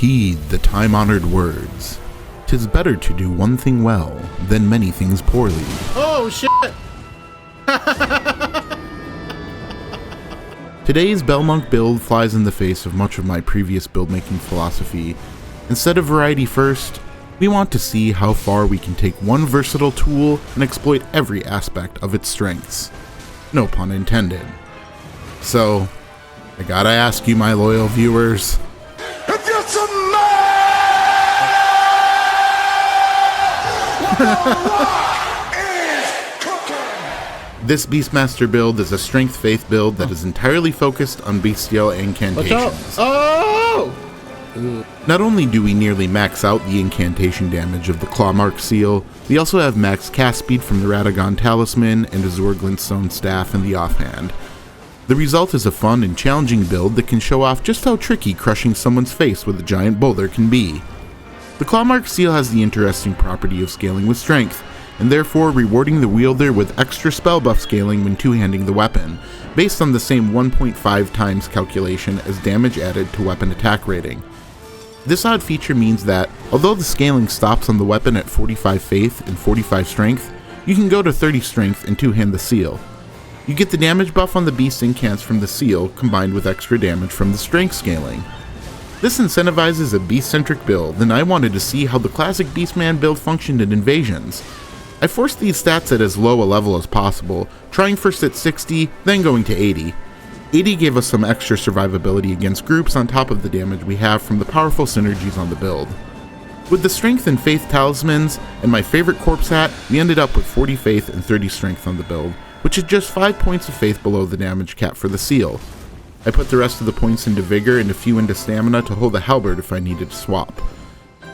Heed the time-honored words. 'Tis better to do one thing well than many things poorly. Oh shit! Today's Belmonk build flies in the face of much of my previous build-making philosophy. Instead of variety first, we want to see how far we can take one versatile tool and exploit every aspect of its strengths. No pun intended. So, I gotta ask you, my loyal viewers, If you're some this Beastmaster build is a strength-faith build that is entirely focused on bestial incantations. Oh! Not only do we nearly max out the incantation damage of the Clawmark seal, we also have max cast speed from the Radagon Talisman and Azure Glintstone Staff in the offhand. The result is a fun and challenging build that can show off just how tricky crushing someone's face with a giant boulder can be. The Clawmark seal has the interesting property of scaling with strength, and therefore rewarding the wielder with extra spell buff scaling when two-handing the weapon, based on the same 1.5 times calculation as damage added to weapon attack rating. This odd feature means that, although the scaling stops on the weapon at 45 faith and 45 strength, you can go to 30 strength and two-hand the seal. You get the damage buff on the beast incants from the seal, combined with extra damage from the strength scaling. This incentivizes a beast-centric build, and I wanted to see how the classic Beastman build functioned in Invasions. I forced these stats at as low a level as possible, trying first at 60, then going to 80. 80 gave us some extra survivability against groups on top of the damage we have from the powerful synergies on the build. With the Strength and Faith talismans, and my favorite corpse hat, we ended up with 40 Faith and 30 Strength on the build, which is just 5 points of Faith below the damage cap for the seal. I put the rest of the points into Vigor and a few into Stamina to hold a halberd if I needed to swap.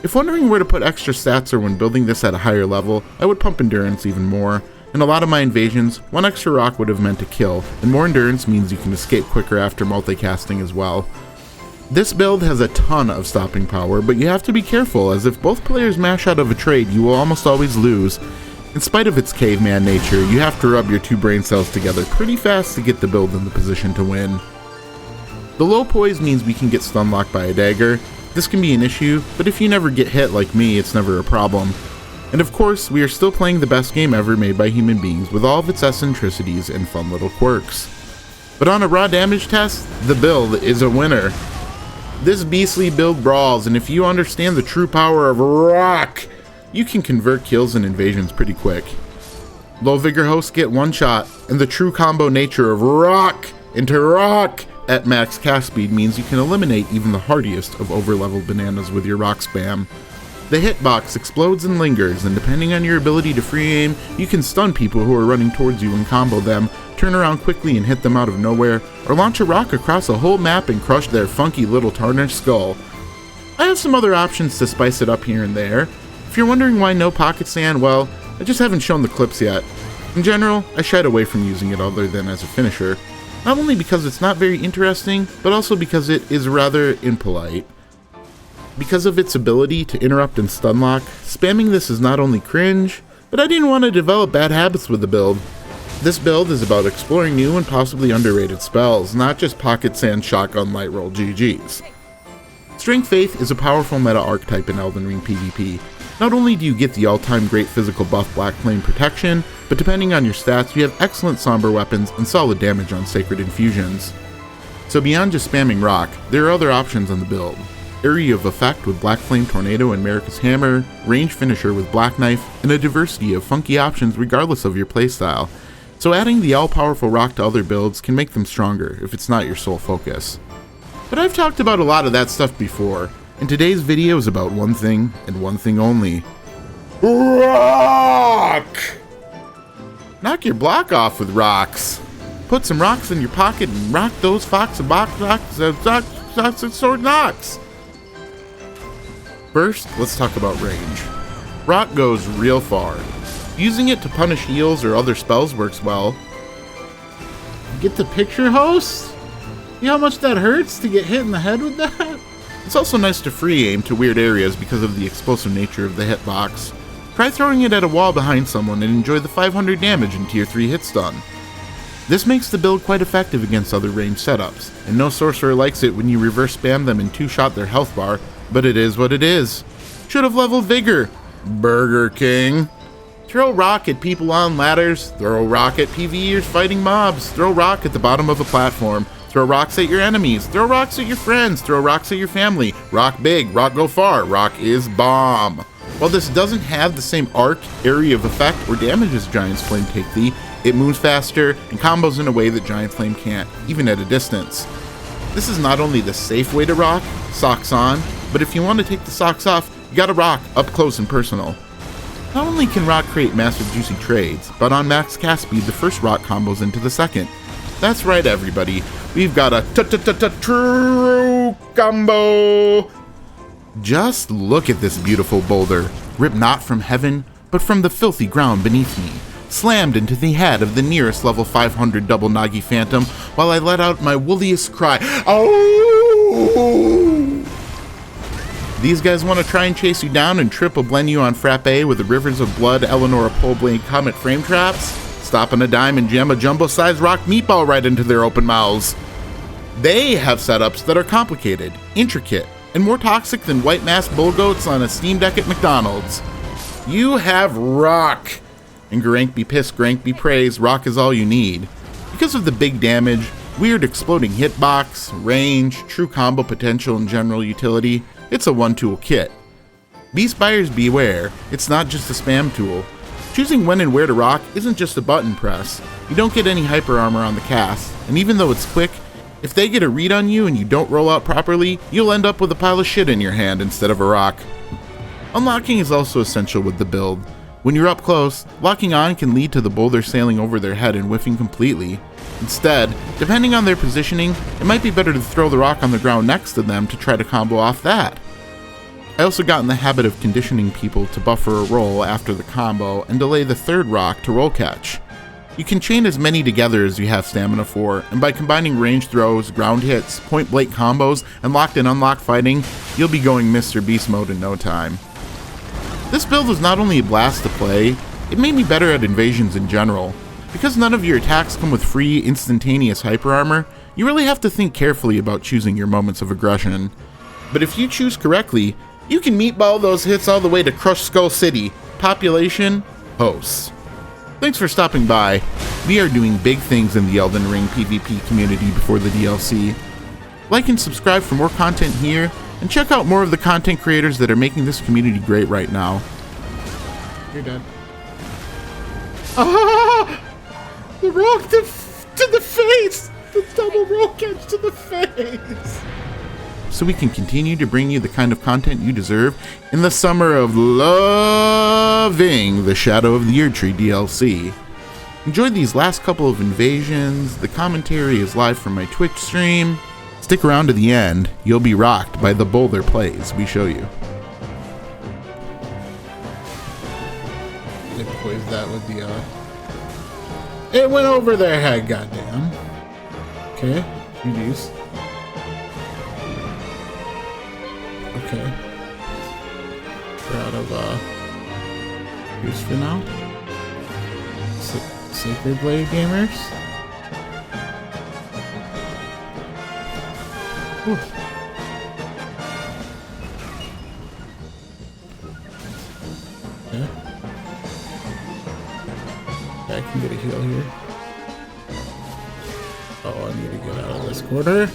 If wondering where to put extra stats or when building this at a higher level, I would pump Endurance even more. In a lot of my invasions, one extra rock would have meant a kill, and more Endurance means you can escape quicker after multicasting as well. This build has a ton of stopping power, but you have to be careful, as if both players mash out of a trade, you will almost always lose. In spite of its caveman nature, you have to rub your two brain cells together pretty fast to get the build in the position to win. The low poise means we can get stun locked by a dagger. This can be an issue, but if you never get hit like me, it's never a problem. And of course, we are still playing the best game ever made by human beings with all of its eccentricities and fun little quirks. But on a raw damage test, the build is a winner. This beastly build brawls, and if you understand the true power of rock, you can convert kills and invasions pretty quick. Low vigor hosts get one shot, and the true combo nature of rock into rock at max cast speed means you can eliminate even the hardiest of overleveled bananas with your rock spam. The hitbox explodes and lingers, and depending on your ability to free aim, you can stun people who are running towards you and combo them, turn around quickly and hit them out of nowhere, or launch a rock across a whole map and crush their funky little tarnished skull. I have some other options to spice it up here and there. If you're wondering why no pocket sand, well, I just haven't shown the clips yet. In general, I shied away from using it other than as a finisher. Not only because it's not very interesting, but also because it is rather impolite. Because of its ability to interrupt and stun lock, spamming this is not only cringe, but I didn't want to develop bad habits with the build. This build is about exploring new and possibly underrated spells, not just pocket sand shotgun light roll GGs. Strength Faith is a powerful meta archetype in Elden Ring PvP. Not only do you get the all-time great physical buff Black Flame protection, but depending on your stats, you have excellent somber weapons and solid damage on sacred infusions. So beyond just spamming rock, there are other options on the build. Area of Effect with Black Flame Tornado and Marika's Hammer, range finisher with Black Knife, and a diversity of funky options regardless of your playstyle. So adding the all-powerful rock to other builds can make them stronger if it's not your sole focus. But I've talked about a lot of that stuff before, and today's video is about one thing and one thing only. Rock! Knock your block off with rocks. Put some rocks in your pocket and rock those fox and box rocks and sword knocks. First, let's talk about range. Rock goes real far. Using it to punish heals or other spells works well. Get the picture, host? See how much that hurts to get hit in the head with that? It's also nice to free aim to weird areas because of the explosive nature of the hitbox. Try throwing it at a wall behind someone and enjoy the 500 damage in tier 3 hit stun. This makes the build quite effective against other ranged setups, and no sorcerer likes it when you reverse spam them and two-shot their health bar, But it is what it is. Should have leveled Vigor. Burger King. Throw rock at people on ladders. Throw rock at PvEers fighting mobs. Throw rock at the bottom of a platform. Throw rocks at your enemies. Throw rocks at your friends. Throw rocks at your family. Rock big. Rock go far. Rock is bomb. While this doesn't have the same arc, area of effect, or damage as Giant's Flame take thee, it moves faster and combos in a way that Giant Flame can't, even at a distance. This is not only the safe way to rock, socks on, but if you want to take the socks off, you gotta rock up close and personal. Not only can rock create massive juicy trades, but on max cast speed the first rock combos into the second. That's right everybody, we've got a true combo! Just look at this beautiful boulder, ripped not from heaven, but from the filthy ground beneath me, slammed into the head of the nearest level 500 double Nagi Phantom while I let out my wooliest cry, oh! These guys want to try and chase you down and triple blend you on Frappe with the Rivers of Blood Eleanor Pole Blade Comet frame traps? Stop on a dime and jam a jumbo-sized rock meatball right into their open mouths. They have setups that are complicated, intricate, and more toxic than white masked bull goats on a Steam Deck at McDonald's. You have rock! And Gurranq be pissed, Gurranq be praised, rock is all you need. Because of the big damage, weird exploding hitbox, range, true combo potential, and general utility, it's a one-tool kit. Beast buyers beware, it's not just a spam tool. Choosing when and where to rock isn't just a button press. You don't get any hyper armor on the cast, and even though it's quick, if they get a read on you and you don't roll out properly, you'll end up with a pile of shit in your hand instead of a rock. Unlocking is also essential with the build. When you're up close, locking on can lead to the boulder sailing over their head and whiffing completely. Instead, depending on their positioning, it might be better to throw the rock on the ground next to them to try to combo off that. I also got in the habit of conditioning people to buffer a roll after the combo and delay the third rock to roll catch. You can chain as many together as you have stamina for, and by combining range throws, ground hits, point blank combos, and locked and unlocked fighting, you'll be going Mr. Beast mode in no time. This build was not only a blast to play, it made me better at invasions in general. Because none of your attacks come with free, instantaneous hyper armor, you really have to think carefully about choosing your moments of aggression. But if you choose correctly, you can meatball those hits all the way to Crush Skull City. Population, hosts. Thanks for stopping by. We are doing big things in the Elden Ring PvP community before the DLC. Like and subscribe for more content here, and check out more of the content creators that are making this community great right now. You're dead. Ah! The rock to the face! The double roll catch to the face! So we can continue to bring you the kind of content you deserve in the summer of loving the Shadow of the Erdtree DLC. Enjoy these last couple of invasions, the commentary is live from my Twitch stream. Stick around to the end, you'll be rocked by the boulder plays we show you. They poised that with the, It went over their head, goddamn. Okay, GG's. Okay. We're out of, use for now. Sacred Blade gamers. Whew. Okay. I can get a heal here. Oh, I need to get out of this corner.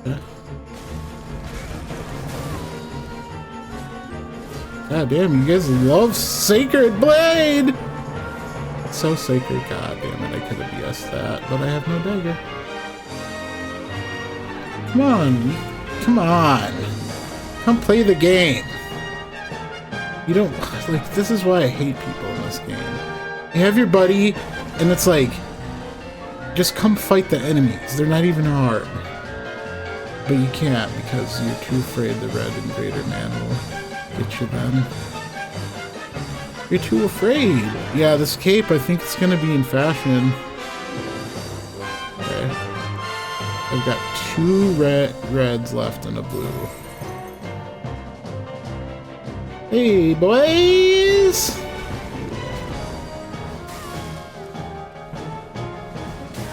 Yeah. God damn, you guys love Sacred Blade! It's so sacred, god damn it, I could have BS'd that, but I have no dagger. Come on, come on. Come play the game. You don't, like, this is why I hate people in this game. You have your buddy, and it's like, just come fight the enemies. They're not even hard. But you can't, because you're too afraid the Red Invader man will get you then. You're too afraid. Yeah, this cape, I think it's gonna be in fashion. Okay. I've got 2 reds left and a blue. Hey, boys!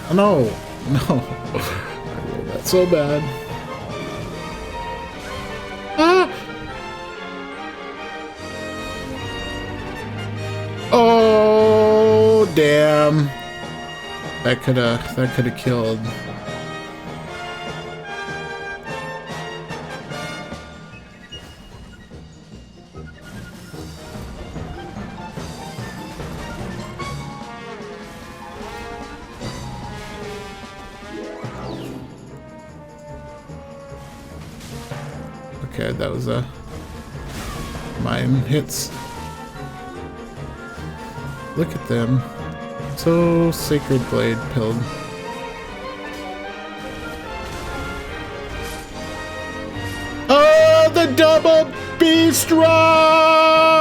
Oh, no, no. I rolled that so bad. damn. That could have killed. Okay, that was a mine hits. Look at them. So Sacred Blade pilled. Oh, the double beast rush!